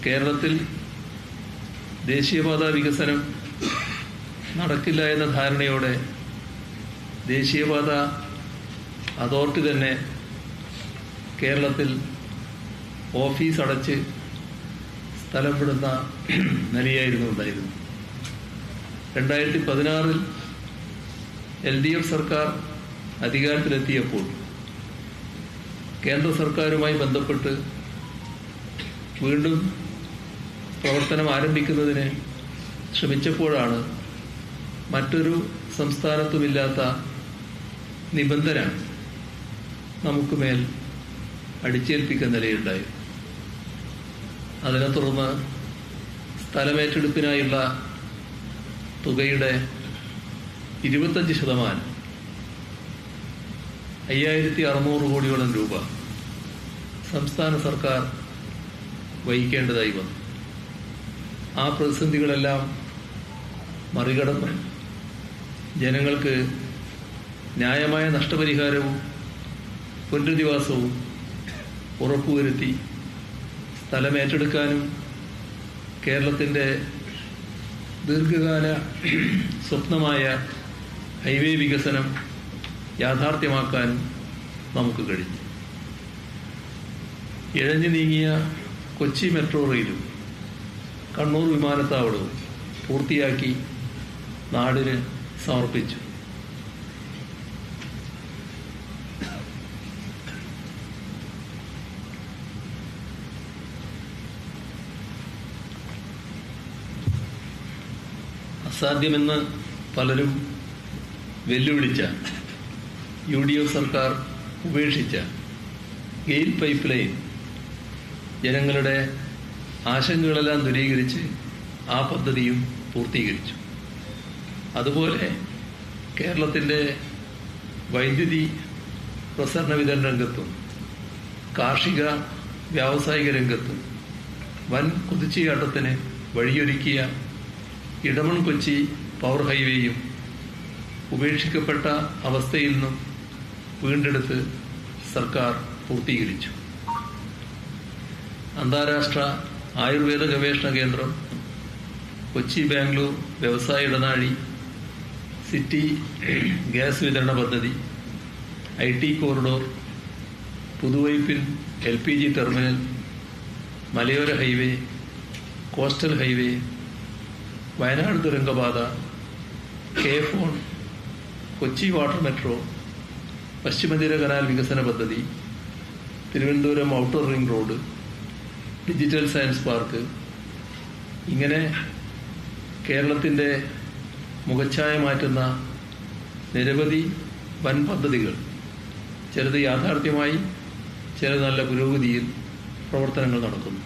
കേരളത്തിൽ ദേശീയപാത വികസനം നടക്കില്ല എന്ന ധാരണയോടെ ദേശീയപാത അതോറിറ്റി തന്നെ കേരളത്തിൽ ഓഫീസ് അടച്ച് സ്ഥലം വിടുന്ന നിലയായിരുന്നു ഉണ്ടായിരുന്നു. 2016 LDF സർക്കാർ അധികാരത്തിലെത്തിയപ്പോൾ കേന്ദ്ര സർക്കാരുമായി ബന്ധപ്പെട്ട് വീണ്ടും പ്രവർത്തനം ആരംഭിക്കുന്നതിന് ശ്രമിച്ചപ്പോഴാണ് മറ്റൊരു സംസ്ഥാനത്തുമില്ലാത്ത നിബന്ധന നമുക്ക് മേൽ അടിച്ചേൽപ്പിക്കുന്ന നിലയുണ്ടായി. അതിനെ തുടർന്ന് സ്ഥലമേറ്റെടുപ്പിനായുള്ള തുകയുടെ 25% 5600 കോടിയോളം രൂപ സംസ്ഥാന സർക്കാർ വഹിക്കേണ്ടതായി വന്നു. ആ പ്രതിസന്ധികളെല്ലാം മറികടന്ന് ജനങ്ങൾക്ക് ന്യായമായ നഷ്ടപരിഹാരവും പുനരധിവാസവും ഉറപ്പുവരുത്തി സ്ഥലമേറ്റെടുക്കാനും കേരളത്തിൻ്റെ ദീർഘകാല സ്വപ്നമായ ഹൈവേ വികസനം യാഥാർത്ഥ്യമാക്കാനും നമുക്ക് കഴിഞ്ഞു. ഇഴഞ്ഞു നീങ്ങിയ കൊച്ചി മെട്രോ റെയിലും കണ്ണൂർ വിമാനത്താവളവും പൂർത്തിയാക്കി നാടിന് സമർപ്പിച്ചു. അസാധ്യമെന്ന് പലരും വെല്ലുവിളിച്ച UDF സർക്കാർ ഉപേക്ഷിച്ച ഗെയിൽ പൈപ്പ് ലൈൻ ജനങ്ങളുടെ ആശങ്കകളെല്ലാം ദൂരീകരിച്ച് ആ പദ്ധതിയും പൂർത്തീകരിച്ചു. അതുപോലെ കേരളത്തിൻ്റെ വൈദ്യുതി പ്രസരണ വിതരണ രംഗത്തും കാർഷിക വ്യാവസായിക രംഗത്തും വൻ കുതിച്ചുചാട്ടത്തിന് വഴിയൊരുക്കിയ ഇടമൺ കൊച്ചി പവർ ഹൈവേയും ഉപേക്ഷിക്കപ്പെട്ട അവസ്ഥയിൽ നിന്നും വീണ്ടെടുത്ത് സർക്കാർ പൂർത്തീകരിച്ചു. അന്താരാഷ്ട്ര ആയുർവേദ ഗവേഷണ കേന്ദ്രം, കൊച്ചി ബാംഗ്ലൂർ വ്യവസായ ഇടനാഴി, സിറ്റി ഗ്യാസ് വിതരണ പദ്ധതി, IT corridor, Puthuvype LPG terminal, മലയോര ഹൈവേ, കോസ്റ്റൽ ഹൈവേ, വയനാട് തുരങ്കപാത, K-ഫോൺ, കൊച്ചി വാട്ടർ മെട്രോ, പശ്ചിമതീര കനാൽ വികസന പദ്ധതി, Thiruvananthapuram outer ring road, digital science park, ഇങ്ങനെ കേരളത്തിൻ്റെ മുഖച്ഛായ മാറ്റുന്ന നിരവധി വൻ പദ്ധതികൾ, ചിലത് യാഥാർത്ഥ്യമായി, ചില നല്ല പുരോഗതിയിൽ പ്രവർത്തനങ്ങൾ നടക്കുന്നു.